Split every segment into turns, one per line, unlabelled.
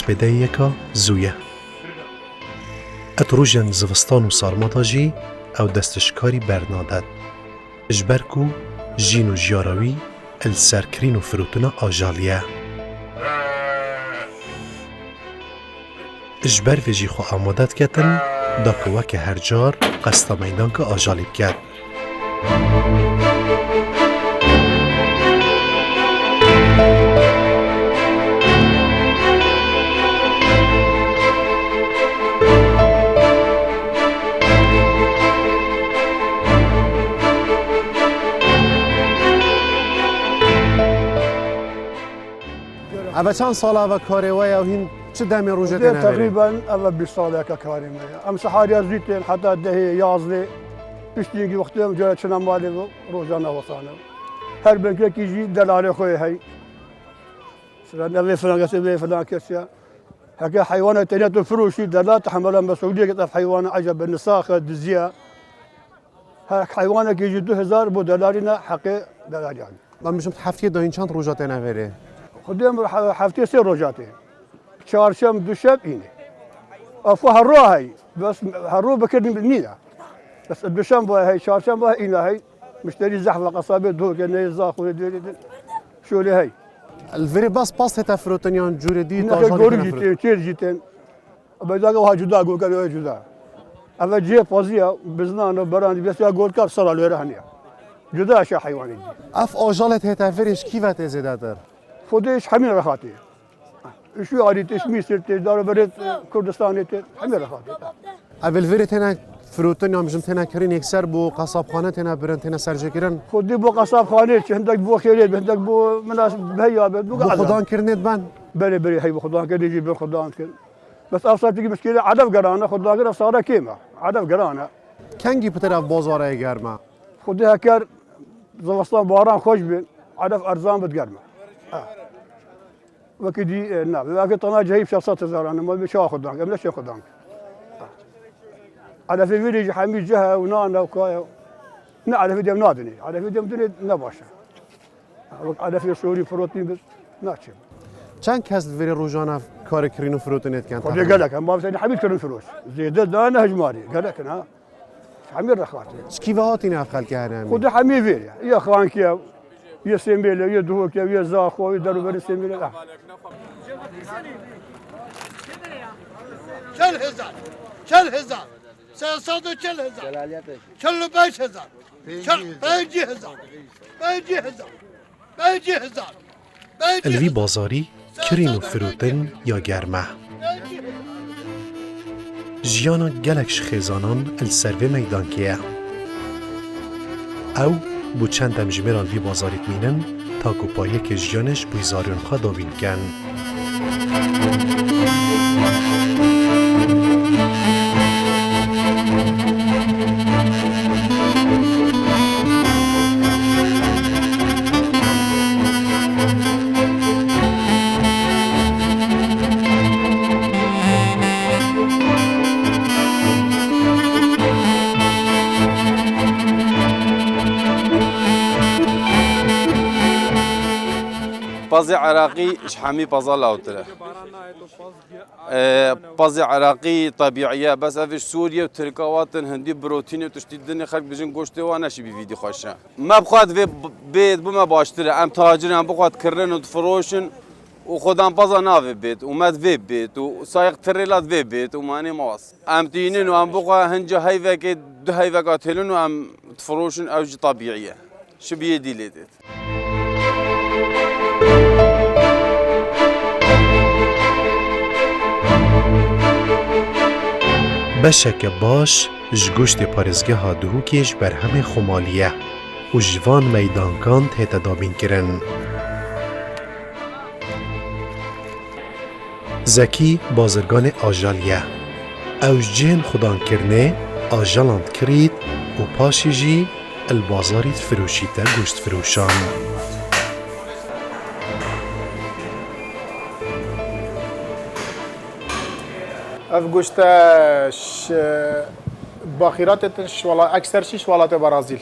بدایکا زویه. اتروژن زوستان و سارماتا جی او دستشکاری برنادد. اجبرکو جین و جیاراوی السرکرین و فروتنا آجالیه. اجبر ویجی خو آمادت کتن داکوه که هر جار قصد میدان که آجالیب کرد.
اما چند ساله و کاری وی او هین چه دمی روزه تنها
تقریبا اول 20 ساله که کاری میکنم. ام سحاری زیتن حتی ده 11 پیشتیگی وقتی جای چنان مالی روزانه وصانه. هر بنک کیجی دلار خوی هی. سر نوی فلان کسی به فلان کسی. هک حیوانات تنیت فروشی دلات تحمل مسئولیت که حیوان عجب النساخ دزیا. هک حیوان کیجی 2000 بود دلارینا حق دلاری.
من میشم هفته داین چند روزه تنها
خدیم هفته 3 روزاته. چهارشنبه دوشنبه اینه. افو هر روز هی بس هر روز بکردیم نیه. بس دوشنبه هی چهارشنبه اینه هی مشتری زحمه قصابه دو که نیزاخ و دیری شولی هی.
الفری باس تفروتنیان جوردی
نه گوری جیتن چیر جیتن. بعدا که جدا گول کرده جدا. اول جه پازیا بزنان و بران بسیار گول کرد سال رهنیه. جدا اشیا حیوانی.
اف آجالت هتافریش کی وقت زیاده در؟
خودش همین رخاتی. شو عادیتش میسرت داره برد کردستانیت همین رخاتی.
اول فری تنها فروتنیان میشم تنها کرین اکثر بو قصابخانه تنها برن تنها سرجه کردن.
خودی بو قصابخانه چه هندک بو خیریت هندک بو مناسب بهیا بو
خدان کردنت بن.
بله هی بو خدان کرد يجي بو خدان کرد. بس افسر تيجي مشكله عدف قرانه خدان کرد صار کیما عدف قرانه.
کنگی پتر بازاره گرما.
خودی هکر زمستان باران خوش بین عدف ارزان بتگرمه. وكدي نعم لكن طنا جايب شخصات زاران ما بيشوا خدان قبل شو خدان على في فيديو حميد جهه ونانا وكايا على فيديو نادني على فيديو مدني نباشا على في سوري فروتين بس ناتشم
چند کس وری روزانه کار کرین و فروتنت کن؟
خودی قال لك ما بس حميد كرن فلوس زيد انا هجماري قال لك ها حميد رخاتي
سكيفه هاتين افقل كهرامي
خودي حميد فيريا يا خوانك يا سيمبيل يا دوك يا زاخو يدرو بر سيمبيل
چل هزار 340 هزار 45 هزار 50 هزار
الوی بازاری کرین و فروتن یا گرمه. جیانا گلکش خیزانان السروه میدان کیه. او بو چند تمجمران وی بازاریت مینن تا کپایه که جیانش بوی زاریون خواه داوین کن.
بازی عراقی حمی بازال اوتره. بازی عراقی طبیعیه بس افش سوریه و ترکواتن هندی بروتین و تشتید دنی خلق بجن گوشته و نشی بی ویدی خوشه. ما بخواد و بید بما باشتره ام تاجران بخواد کردن و فروشن و خودم بازا ناوی بید و مد وی بید و سایق تریلات وی بید و معنی ماست. ام تینن و ام بخواد هنجا هیوه که دو هیوه قاتلن و ام فروشن اوج طبیعیه. شبیه دیلیدید.
بشک باش جگوشت پارزگه ها دهوکیش بر همه خمالیه و جوان میدانکان تهت دابین کرن. زکی بازرگان آجالیه اوش جهن خودان کرنه آجالاند کرید و پاشی جی البازاریت فروشیته گوشت فروشان.
اف گوشتش باخیراتش ولا اکثر شیش ولات برازیل.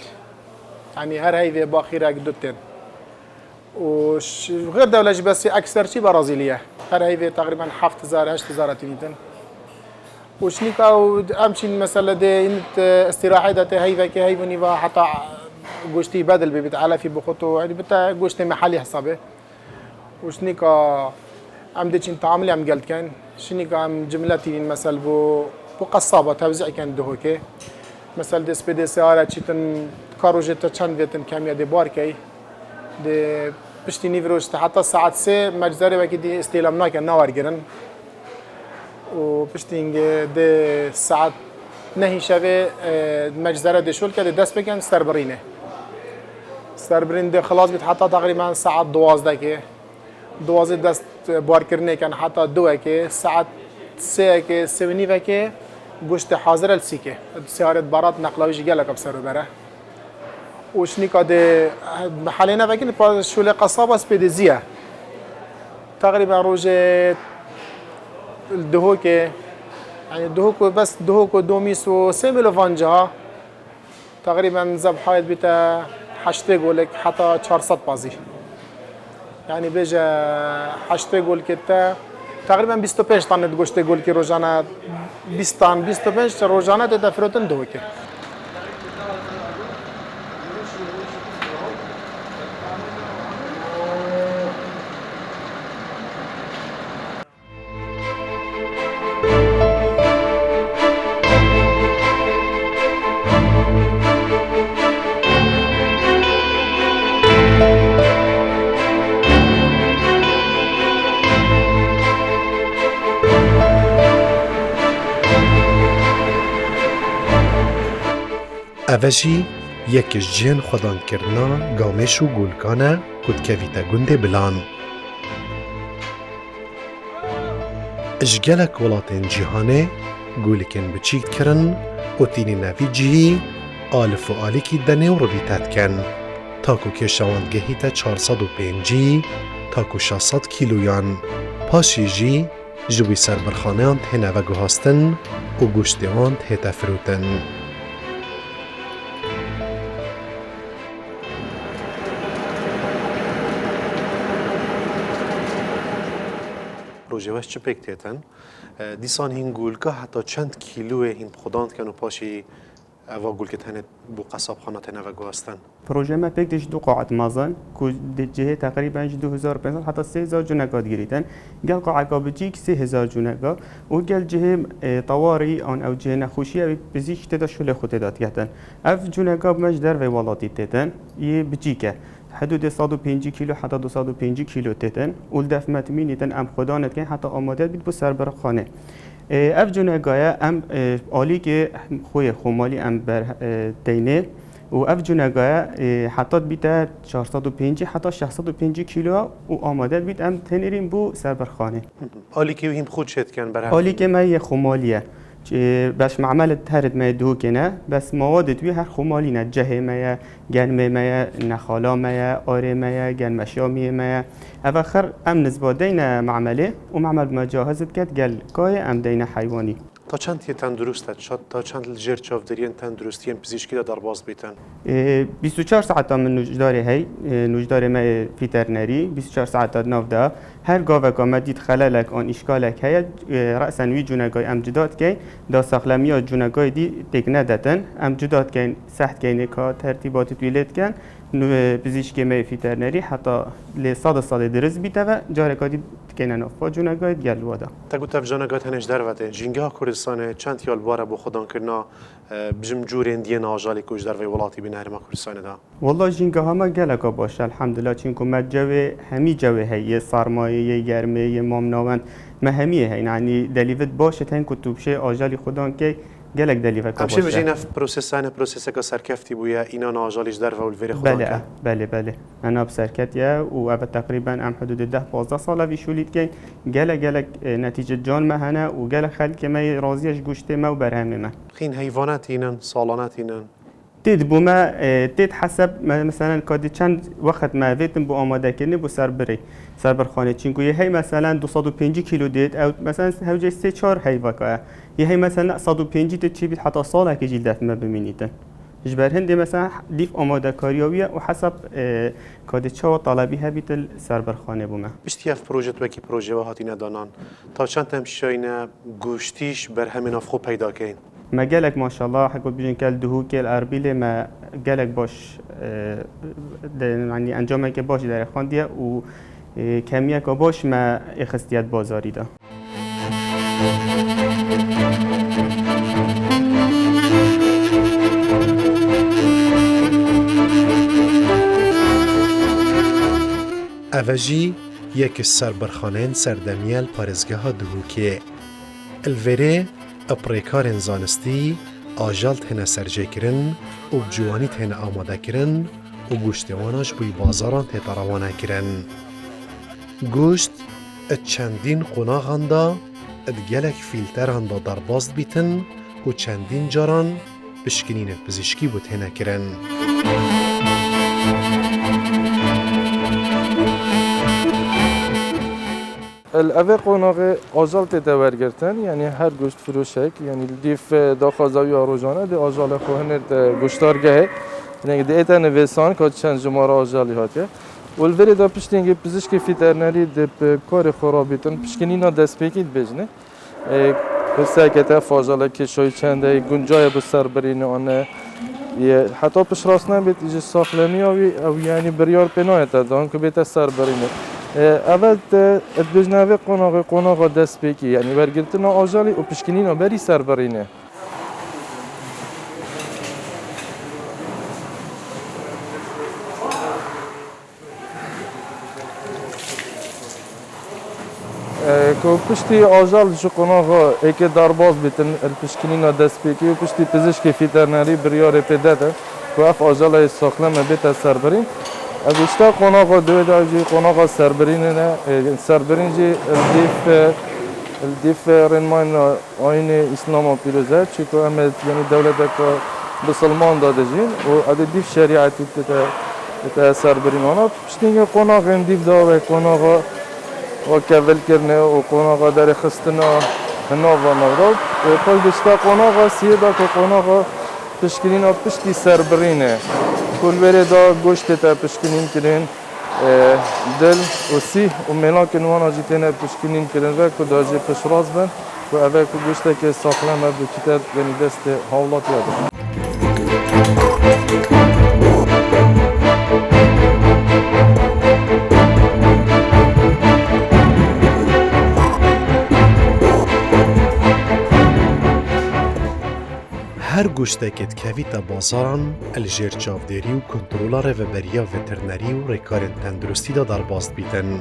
یعنی هر هیوی باخیره دوتن. وش غير دولة بس أكثر شيء برازيلية هر هيفي تقريبا 7000 8000 تنيتن وشنيكا وأمشي مثلا دي إنت استراحة ده هيفا كي هيفني بقى حتى قوشتي بدل بيت على في بخطو يعني بتا قوشتي محلي حسابه وشنيكا عم ديش انت عاملي عم قلت كان شنيكا عم جملتي مثلا بو قصابة توزيع كان دهوكي مثلا دي سبيدي سيارة تشيتن كاروجيتا چند بيتن كامية دي باركي دي بشتي نيفروش حتى الساعة 3 مجزري وكي دي استيلامنا كان نوار جرن وبشتينج دي الساعة نهي شوي مجزرة دي شول كده دست بكن ستربرين دي خلاص بيتحطى تقريبا ساعة 12 كي 12 دست باركرني كان حتى 2 كي الساعة 3 كي 7 كي گوشت حاضر السیکه سیارت برات نقلاویش گله کب سر بره وشنی کاده حالینا وکن پا شوله قصاب اسپیدزیه تقریبا روز دهو که يعني دهوكو بس دهوكو دوميس و 3 ملوفانجا تقريبا زبحايت بتا حشتي قولك حتى 400 بازي يعني بيجا حشتي قول كتا تقريبا 25 طن تقوشتي قول كي روجانا 20 طن 25 روجانا تدفروتن دهوكي
اوشی یکش جن خودان کرنا گامش و گولکانه کد کویتا گنده بلان. اجگلک ولاتین جهانه گولکن بچیت کرن و تینی نوی جهی آلف و آلیکی دنه و ربیتت کن. تاکو که شواندگهی تا 405 تاکو 600 کیلویان. پاشی جی جوی سربرخانه آن تهنه و گوهاستن و گوشتی آن تهتا فروتن. روزیوش چه پکتیتن؟ دیسان هین گولگاه حتی چند کیلوه هین خداند کنو پاشی و گولگت هنه بو قصاب خانه تنه و گوستن.
پروژه ما پکتیش 2 قاعة مازن که جهه تقریبا 2500 حتی 3000 جونگا گیریدن. گل قاعة بجیک 3000 جونگا و گل جهه طواری آن او جهه نخوشیه بزیش تدا شل خود داد گهتن. اف جونگا مجدر و والاتی تتن یه بجیکه. حدود 105 کیلو حتی 205 کیلو تتن ولدف متمینیتن ام خدانت کن حتی آماده بید بو سربر خانه اف جونگایا ام آلی که خوی خومالی ام بر دینه و اف جونگایا حتی بیت 405 حتی 605 کیلو و آماده بید ام تنیریم بو سربر خانه
آلی که هم خود شد کن برای
آلی که ما خومالیه باش معمل تهرد ما دو کنه بس مواد توی هر خمالی نه جه ما گرم ما نخالا ما آره ما گرم شامی ما اواخر ام نزبادین معمله و معمل مجهزت کرد گل کای ام دین حیوانی
تا چند تندرست شد تا چند الجر چافدرین تندرستی ام پزشکی در باز بیتن
24 ساعت من نوجدار هی نوجدار ما فیترنری 24 ساعت نافدا هر گاو کامدید خلالک آن اشکالک هی رأسا وی جونگای ام جدات کی دا ساخلمیا جونگای دی تکنه دتن ام جدات کن سخت کینه کا ترتیبات تویلت کن پزشکی ما فیترنری حتی لصد سال درس بیته و جارکادی کنن افا جونگای گل وادا
تا گوت جونگات هنش دروته جینگا کردستان چند یال باره بو خودان کرنا بجم جورین دی ناجالی کوش در وی ولاتی بینهر ما کردستان دا
والله جینگا ها گلکا باشه الحمدلله چونکو مجوی همی جوی هی سرمایه گرمه مامناوند ما همیه هی یعنی دلیوت باشه تن کتوب شه آجالی خودان که گلک دلیوت باشه
همشه بجین اف پروسس که سرکفتی بویا اینا ناجالیش در و الویر خودان
بله بله بله انا بسرکتیه و اب تقریبا ام حدود 10-15 ساله ویشولید که گلک نتیجه جان مهنه و گلک خلک ما راضیش گوشته ما و برهم ما
خین حیوانات اینن سالانات اینن
تید بو ما تید حسب مثلا کادی چند وقت ما ویتم بو آماده کنی بو سربرخانه چینکو یه هی مثلا 205 کیلو دید او مثلا هوجه 3-4 هی وکا یه هی مثلا 105 تید چی بید حتی ساله که جلدت ما ببینیدن جبر هندي مثلا ديف آماده کاریابیه و حسب کادی چه و طلبی هبیت سربرخانه بومه.
بشتیاف پروژه وکی پروژه و هاتینه دانان تا چند تمشاینه گوشتیش بر همین افخو پیدا کن.
ما جالك ما شاء الله حكوا بيجن كال دهو كال أربيلة ما جالك باش يعني أنجامك باش در خاندية و كمية باش ما اخستيات بازاري ده.
اوجی یک سربرخانه سردمیل پارزگاه دهوکیه. الوره اپریکارن زانستی آجالت هنه سرجه کرن و بجوانی هنه آماده کرن و گوشتواناش بوی بازاران تیتا روانه کرن. گوشت چندین قناغاندا ادگلک فیلتراندا در بازد بیتن و چندین جاران بشکنین پزشکی بود هنه کرن.
الأوي قناغ آجال تتورگرتن یعنی هر گوشت فروشک یعنی دیف داخل زاویه روزانه دی آجال خوهن گوشتارگه یعنی دی ایتن ویسان که چند جماره آجالی هاتیه والوری دا پشتینگی پزشک فیترنری دی کار خرابیتن پشکنینا دست بگید بجنه ساکته فاجاله که شوی چنده گنجای بسر برینه آنه حتی پیش راست نبید ایجا ساخلمی او یعنی بریار پناه تدان که بیت سر برینه اول ادبجناوی قناغ دست بکی یعنی برگرتن آجالی و پشکنین بری سر برینه که پشتی آجال جو قناغ ایک درباز بیتن پشکنین دست بکی و پشتی پزشک فیترنری بریار پیداده و اف آجال ساخلم بیت سر برین بیشتر قناق دو داجی قناق سربرینه سربرینجی الدیف رنمان آین اسلام پیروزه چیکو امید یعنی دولت که بسلمان داده جین و الدیف شریعتی تا سربرین آنها پشتینگ قناق اندیف داره قناق و کول کرنه و قناق در خستنا هنوز و مغرب پس بیشتر قناق سیدا که قناق پشکرین پشتی سربرینه کل بره دا گوشت تا پشکنین کرن دل و سی و ملاک نوانا جیتنه پشکنین کرن و که داجی پشراز بن و اول که گوشت که ساخلم به کتاب یعنی دست حولات یاده
هر گوشتکت کویتا بازاران الجیر چاودری و کنترولا ریوبریا وترنری و ریکارن تندرستی دا در باست بیتن.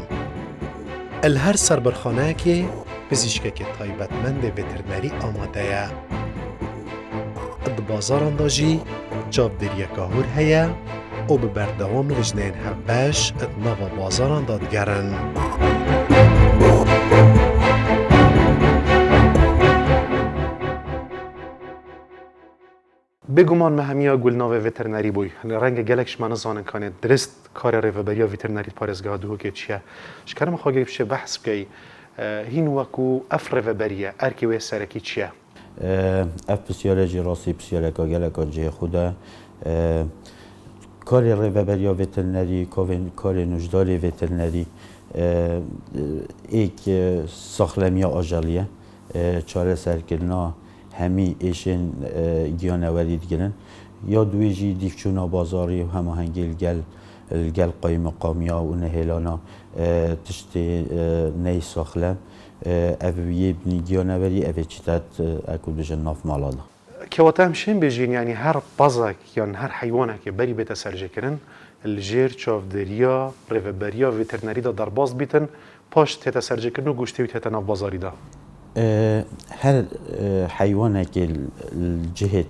الهر سربرخانه که پزشکه که تایبتمند وترنری آماده یا. اد بازاران دا جی چاودری کهور هیا و به بردوام لجنین هبش اد نوا بازاران دادگرن.
بگمان مهمیا گلناو وترنری بوی رنگ گلکش من زانن کنه درست کار ریوبریا وترنری پارزگاه دو که چیه شکرم خواهی بشه بحث کی هین وکو اف ریوبریا ارکی و سرکی چیه
اف فسیولوژی راسی فسیولوژی گلک جه خوده کار ریوبریا وترنری کار نجداری وترنری ایک ساخلمیا آجالیه چاره سرکرنا همی ایشن گیانوری دیگرن یا دویجی دیفچونا بازاری و هماهنگی الگل قایم مقامیا و نهیلانا تشتی نی ساخلم اویه بنی گیانوری اوی چیتت اکو بجن ناف مالالا
که وقتا همشین بجین یعنی هر بازک یا هر حیوانه که بری بیت سرجه کرن الجیر چاودریا ریوبریا وترنری دا در باز بیتن پاش تیتا سرجه کرن و گوشتی و تیتا ناف بازاری دا
هر حيوانك الجهة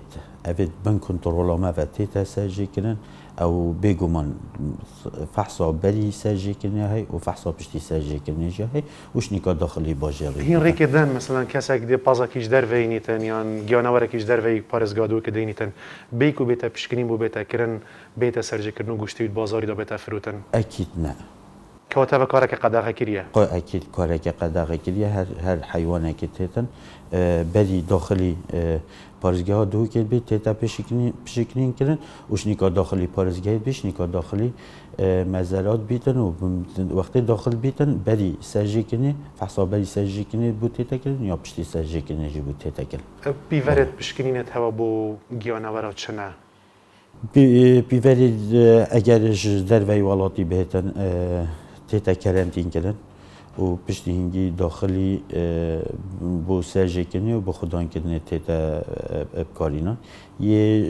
أبد بن كنترول ما فتيتا ساجي كنن أو بيجومان فحصا بري ساجي كنن هاي وفحصا بشتي ساجي كنن هاي وش نيكا داخلي باجري
هين ريكدن مثلا كاسك دي بازاكيش دروينيتن يعني جانوركيش دروي بارزگادو كدينيتن بيكو بيتا بشكنين بو بيتا كرن بيتا سرجي كرنو گوشتي بازاري دا بيتا فروتن
أكيد نعم
كواتب كارك قداغه كريه
اكيد كارك قداغه كريه هر حيوان اكيد بری داخلی پارزگاه دو که بی تیتا پشکنین کردن وش نیکا داخلی پارزگاه بیش نیکا داخلی مزارات بیتن و وقتی داخل بیتن بری سرجی کنی فحصا بری سرجی کنی بود تیتا کردن یا پشتی سرجی کنی جی بود تیتا کردن
بیورد پشکنینت هوا بو گیانورا چنه
بیورد اگرش در وی والاتی بهتن تیتا کرنتین کردن و پشتی هنگی داخلی بو سرجی کنی و بو خودان کنی تیتا بکارینا یه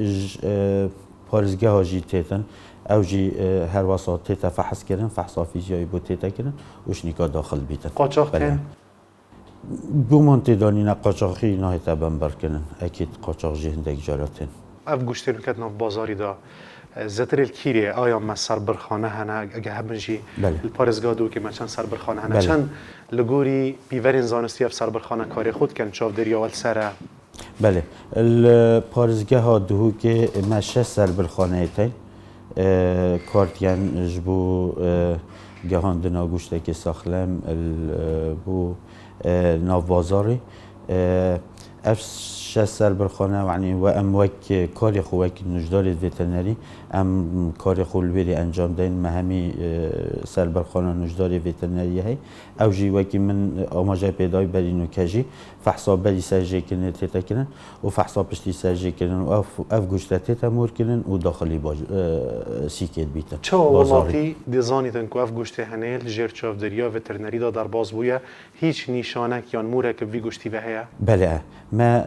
پارزگاه هاجی تیتن او جی هر واسه تیتا فحص کردن فحص فیزیایی بو تیتا کردن وش نیکا داخل بیتن
قاچاق کن؟
بو منطقه دانی نه قاچاقی نه تا بمبر کنن اکید قاچاق جهندک جارتن
اف گوشتین که ناف بازاری دا زتر الکیری آیا ما سربرخانه هنه اگه همونجی الپارزگاه دو که ما چند سربرخانه هنه چند لگوری بیورین زانستی اف سربرخانه کاری خود کن چاف دری اول سره
بله الپارزگاه دو که ما 6 سربرخانه تای کارتیان جبو گهاندنا گوشته که ساخلم بو ناف بازاری اف 6 سربرخانه یعنی و ام وک کاری خو وک نجدار وترنری ام کاری خو الویری انجام دین مهمی سربرخانه نجدار وترنری هی او جی وکی من آماجه پیدای برینو کجی فحصا بری سرجی کنن تیتا کنن و فحصا پشتی سرجی کنن و اف گوشته تیتا مور کنن و داخلی سیکت بیتن
چه ولاتی دیزانیتن که اف گوشته هنیل جر چاف دریا وترنری دا در باز بویا هیچ نشانه کیان موره که وی گوشتی به هیا
بله ما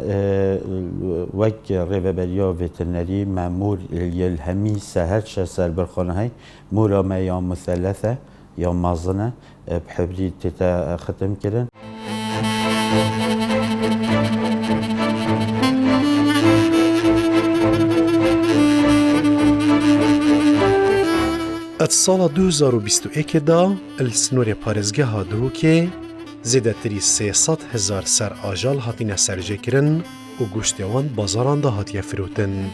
وک ریوبریا وترنری مامور الهمی سهر سربرخانه های مورا ما یا مثلثه یا مازنه بحبری تیتا ختم کردن
ات سال 2021 دا السنور پارزگاه دو که زیدتری 300,000 سر آجال هاتین سرجه کرن و گوشتیوان بازاران دا هاتیه فروتن.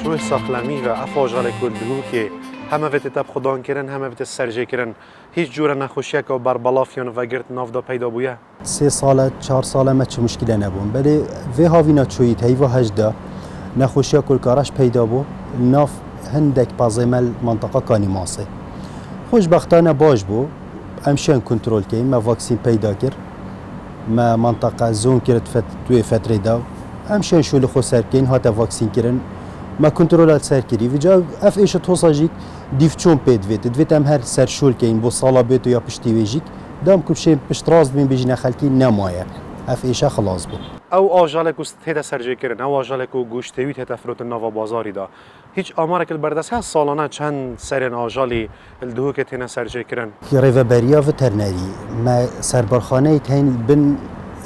شوی ساخلمی و اف آجال کلدهو که همه وقت تب خدان کردن همه وقت سرجه کردن هیچ جور نخوشیه که بر بلافیان و گرد ناف دا پیدا بویه
3 سال 4 سال ما چه مشکلی نبود ولی وی هاوینا چویت هیوا هجدا نخوشیه کل کارش پیدا بو ناف هندک پازمل منطقه کانی ماسه خوشبختانه باش بو امشان کنترل کردیم ما واکسین پیدا کرد ما منطقه زون کرد توی فتره دا امشان شول خو سر کردن هات واکسین کردن ما کنترلات سر کردی و جا اف ایش توساجیک دیفچون پید وید دویت هم هر سر شول کردیم با سالا بیت یا پشتی ویجیک دام کبشه پشت راز بین بجین خلکی نمایه اف ایشه خلاص بود
او آجالک است هدا سرجه کردن او آجالک و گوشتویت هدا فروت نوا بازاری دا هیچ آمارک البردست هست سالانه چند سرین آجالی الدهو که تینا سرجه کردن
ریوبریا وترنری ما سربرخانه تین بن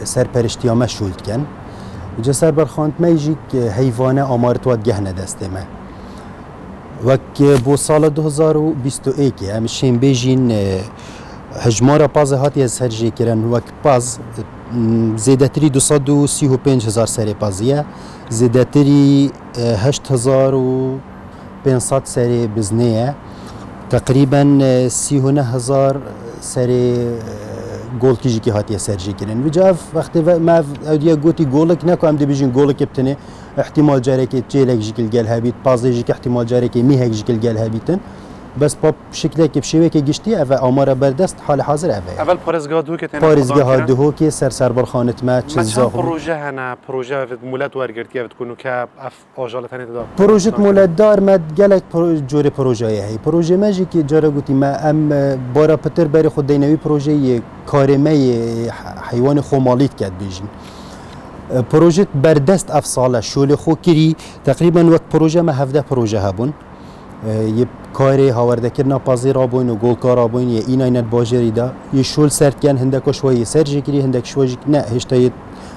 سرپرشتیامه شولد کن جا سربرخانه ما یجیک حیوانه آمارت واد گهنه دسته ما وک بو سال 2021 همشین بیجین هجمار پاز هاتی سرجه کردن وک پاز زیادتری 235,000 سری پازیه زیادتری 8,500 سری بزنیه تقریبا 39,000 سری گول کیجی که هاتی سرجه کردن و جا وقتی ما اودیا گوتی گولک نکام دی بیجین گولک بتنه احتمال جاره که چیلک جیکل گل هبیت پازیجی که احتمال جاره که میهک جیکل گل هبیتن بس با شکلی که بشوی که گشتی او آمار بردست حال حاضر اوه
اول پارزگاه دو که
پارزگاه دو که سربرخانت ما
چه پروژه هنه پروژه مولد ورگرتی او تکونو که اف آجال تنید دا
پروژه مولد دار ما گلک جور پروژه هی پروژه ماجی که جارا گوتی ما ام بارا پتر بری خود دینوی پروژه کارمه حیوان خومالیت کرد بیجیم پروژه بردست اف ساله شول خو کری تقریبا وقت پروژه ما 17 پروژه هبون یه کاری هاورده کردن پازی رابوین و گلکار رابوین یه اینایت باجری دا یه شول سرد کن هندک شوی سرجی کری هندک شوی نه هشتای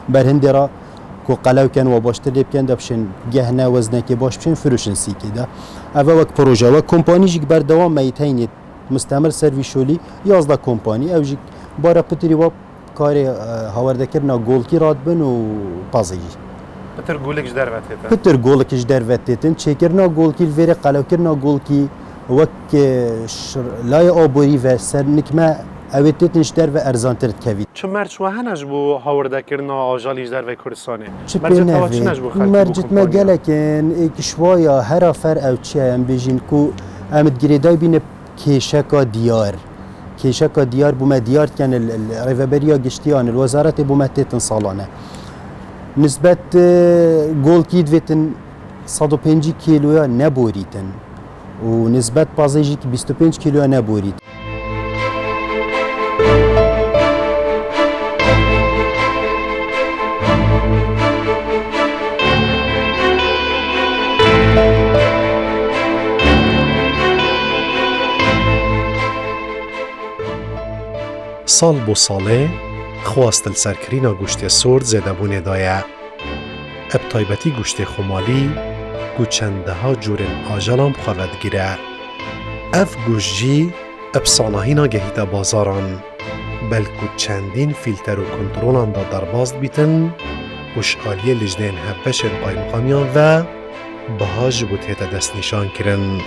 بر هندرا کو قلاو کن و باشتر لیب کن دبشن گهنه وزنه که باش بشن فروشن سیکی دا اول وقت پروژه و کمپانی جیک بر دوام میتینی مستمر سرویس شولی 11 کمپانی او جیک بارا پتری و کاری هاوردکرنا گولکی راد بن و پازیجی
بتر گولکش در وقتی
پتر گولکش در وقتیتن چکرنا گولکی الویره قلو کرنا گولکی وک لای آبوری و سر نکمه اوتیتنش در و ارزانتر کوید
چه مرج و هنج بو هاورده کردن آجالیش در و کردستانه
چه پینه مرجت ما گلکن کشوایا هر فر او چی ام بیجین کو امد گریدای بین کیشکا دیار کیشکا دیار بوم دیار کن الریفبریا گشتیان الوزارت بوم تیتن سالانه نسبت گولکی دویتن 105 کیلویا نبوریتن و نسبت بازیجی که 25 کیلو نبورید.
سال بو ساله خواست سرکرینا گوشت سرد زده بونه دایه. اب تایبتی گوشت خمالی گو چنده ها جورن آجالام خواهد گیره. اف گوشجی اب ساناهینا گهیتا بازاران بلکو چندین فیلتر و کنترولان دا درباست بیتن وش آلیه لجنین هبشن پای مقامیان و بهاج بوتیتا دست نشان کرن.